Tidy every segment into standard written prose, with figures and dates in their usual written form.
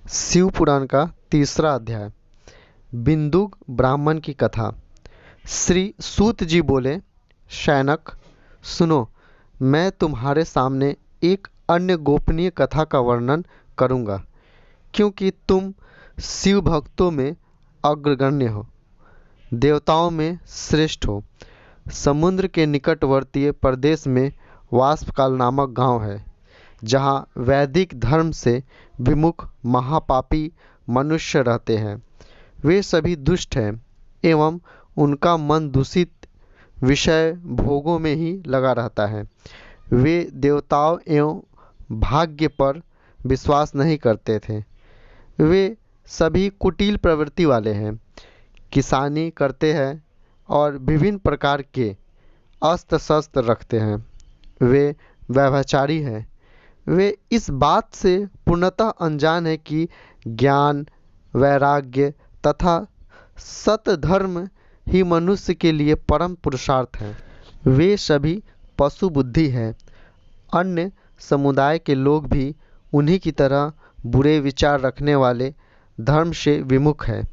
शिव पुराण का तीसरा अध्याय। बिंदुक ब्राह्मण की कथा। श्री सूत जी बोले, शैनक सुनो, मैं तुम्हारे सामने एक अन्य गोपनीय कथा का वर्णन करूंगा, क्योंकि तुम शिव भक्तों में अग्रगण्य हो, देवताओं में श्रेष्ठ हो। समुद्र के निकटवर्तीय प्रदेश में वाष्पकाल नामक गांव है, जहाँ वैदिक धर्म से विमुख महापापी मनुष्य रहते हैं। वे सभी दुष्ट हैं एवं उनका मन दूषित विषय भोगों में ही लगा रहता है। वे देवताओं एवं भाग्य पर विश्वास नहीं करते थे। वे सभी कुटिल प्रवृत्ति वाले हैं, किसानी करते हैं और विभिन्न प्रकार के अस्त्र शस्त्र रखते हैं। वे व्यभिचारी हैं। वे इस बात से पूर्णतः अनजान है कि ज्ञान, वैराग्य तथा सतधर्म ही मनुष्य के लिए परम पुरुषार्थ है। वे सभी पशु बुद्धि हैं। अन्य समुदाय के लोग भी उन्हीं की तरह बुरे विचार रखने वाले धर्म से विमुख हैं।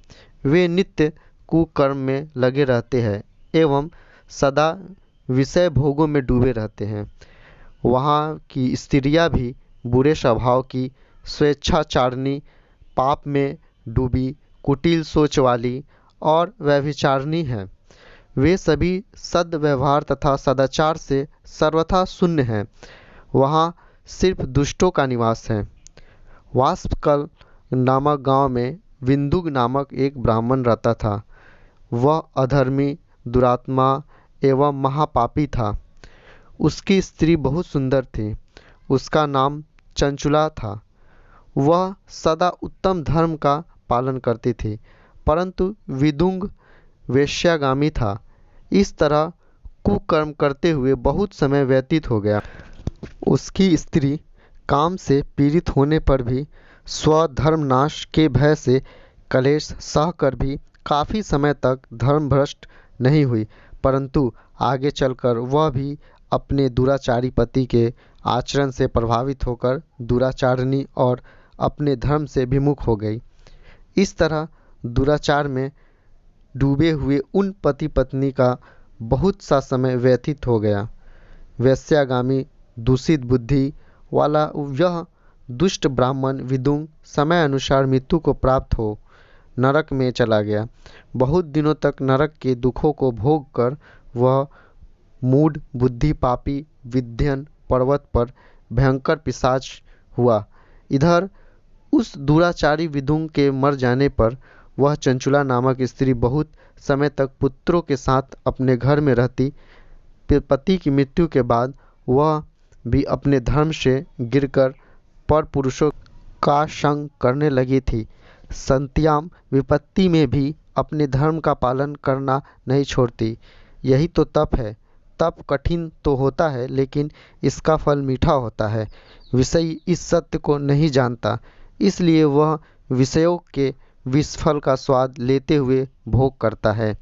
वे नित्य कुकर्म में लगे रहते हैं एवं सदा विषय भोगों में डूबे रहते हैं। वहाँ की स्त्रियाँ भी बुरे स्वभाव की, स्वेच्छाचारिणी, पाप में डूबी, कुटिल सोच वाली और व्यभिचारिणी हैं। वे सभी सद्व्यवहार तथा सदाचार से सर्वथा शून्य हैं। वहाँ सिर्फ दुष्टों का निवास है। वाष्पकल नामक गांव में बिंदुक नामक एक ब्राह्मण रहता था। वह अधर्मी, दुरात्मा एवं महापापी था। उसकी स्त्री बहुत सुंदर थी। उसका नाम चंचुला था। वह सदा उत्तम धर्म का पालन करती थी, परंतु विदुंग वेश्यागामी था। इस तरह कुकर्म करते हुए बहुत समय व्यतीत हो गया। उसकी स्त्री काम से पीड़ित होने पर भी स्वधर्मनाश के भय से कलेश सहकर भी काफ़ी समय तक धर्मभ्रष्ट नहीं हुई, परंतु आगे चलकर वह भी अपने दुराचारी पति के आचरण से प्रभावित होकर दुराचारिणी और अपने धर्म से विमुख हो गई। इस तरह दुराचार में डूबे हुए उन पति पत्नी का बहुत सा समय व्यतीत हो गया। वैश्यागामी दूषित बुद्धि वाला यह दुष्ट ब्राह्मण विदुंग समय अनुसार मृत्यु को प्राप्त हो नरक में चला गया। बहुत दिनों तक नरक के दुखों को भोग कर वह मूढ़ बुद्धि पापी विंध्यन पर्वत पर भयंकर पिशाच हुआ। इधर उस दुराचारी विदुंग के मर जाने पर वह चंचुला नामक स्त्री बहुत समय तक पुत्रों के साथ अपने घर में रहती। पति की मृत्यु के बाद वह भी अपने धर्म से गिरकर पर पुरुषों का संग करने लगी थी। संत्याम विपत्ति में भी अपने धर्म का पालन करना नहीं छोड़ती। यही तो तप है। तप कठिन तो होता है, लेकिन इसका फल मीठा होता है। विषयी इस सत्य को नहीं जानता, इसलिए वह विषयों के विषफल का स्वाद लेते हुए भोग करता है।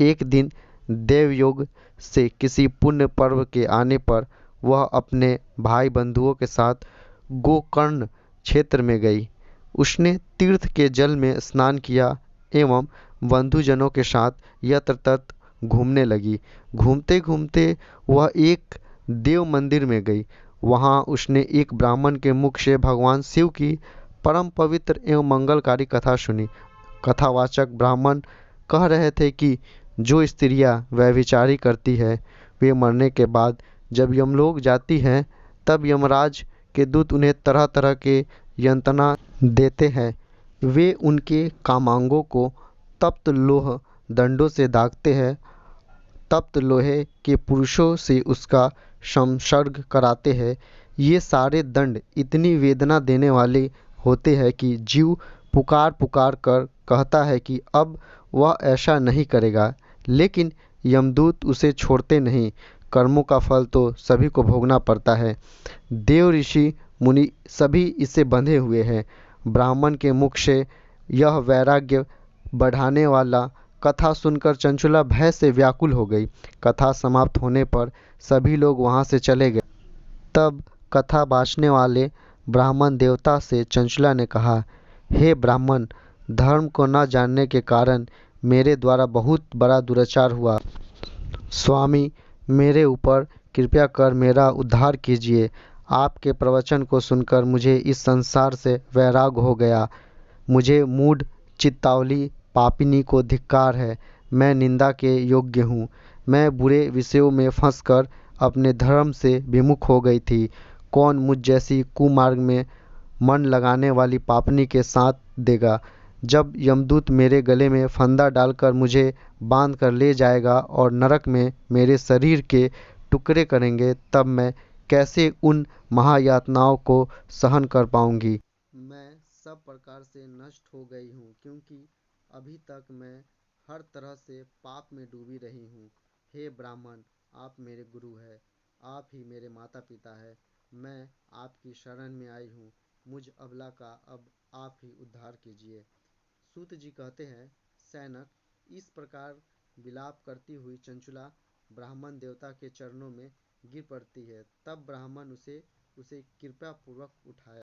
एक दिन देवयोग से किसी पुण्य पर्व के आने पर वह अपने भाई बंधुओं के साथ गोकर्ण क्षेत्र में गई। उसने तीर्थ के जल में स्नान किया एवं बंधुजनों के साथ यत्र तत्र घूमने लगी। घूमते घूमते वह एक देव मंदिर में गई। वहां उसने एक ब्राह्मण के मुख से भगवान शिव की परम पवित्र एवं मंगलकारी कथा सुनी। कथावाचक ब्राह्मण कह रहे थे कि जो स्त्रियां व्यभिचारी करती है, वे मरने के बाद जब यमलोक जाती हैं, तब यमराज के दूत उन्हें तरह तरह के यंत्रणा देते हैं। वे उनके कामांगों को तप्त लोह दंडों से दागते हैं। तप्त लोहे के पुरुषों से उसका संसर्ग कराते हैं। ये सारे दंड इतनी वेदना देने वाले होते हैं कि जीव पुकार पुकार कर कहता है कि अब वह ऐसा नहीं करेगा, लेकिन यमदूत उसे छोड़ते नहीं। कर्मों का फल तो सभी को भोगना पड़ता है। देव ऋषि मुनि सभी इससे बंधे हुए हैं। ब्राह्मण के मुख से यह वैराग्य बढ़ाने वाला कथा सुनकर चंचुला भय से व्याकुल हो गई। कथा समाप्त होने पर सभी लोग वहां से चले गए। तब कथा बाँचने वाले ब्राह्मण देवता से चंचुला ने कहा, हे ब्राह्मण, धर्म को न जानने के कारण मेरे द्वारा बहुत बड़ा दुराचार हुआ। स्वामी, मेरे ऊपर कृपया कर मेरा उद्धार कीजिए। आपके प्रवचन को सुनकर मुझे इस संसार से वैराग्य हो गया। मुझे मूढ़ चित्तावली पापिनी को धिक्कार है। मैं निंदा के योग्य हूँ। मैं बुरे विषयों में फंसकर अपने धर्म से विमुख हो गई थी। कौन मुझ जैसी कुमार्ग में मन लगाने वाली पापनी के साथ देगा? जब यमदूत मेरे गले में फंदा डालकर मुझे बांध कर ले जाएगा और नरक में मेरे शरीर के टुकड़े करेंगे, तब मैं कैसे उन महायातनाओं को सहन कर पाऊंगी? मैं सब प्रकार से नष्ट हो गई हूँ, क्योंकि अभी तक मैं हर तरह से पाप में डूबी रही हूँ। हे ब्राह्मण, आप मेरे गुरु हैं, आप ही मेरे माता पिता हैं। मैं आपकी शरण में आई हूँ। मुझ अबला का अब आप ही उद्धार कीजिए। सूत जी कहते हैं, सैनक, इस प्रकार विलाप करती हुई चंचुला ब्राह्मण देवता के चरणों में गिर पड़ती है। तब ब्राह्मण उसे कृपा पूर्वक उठाया।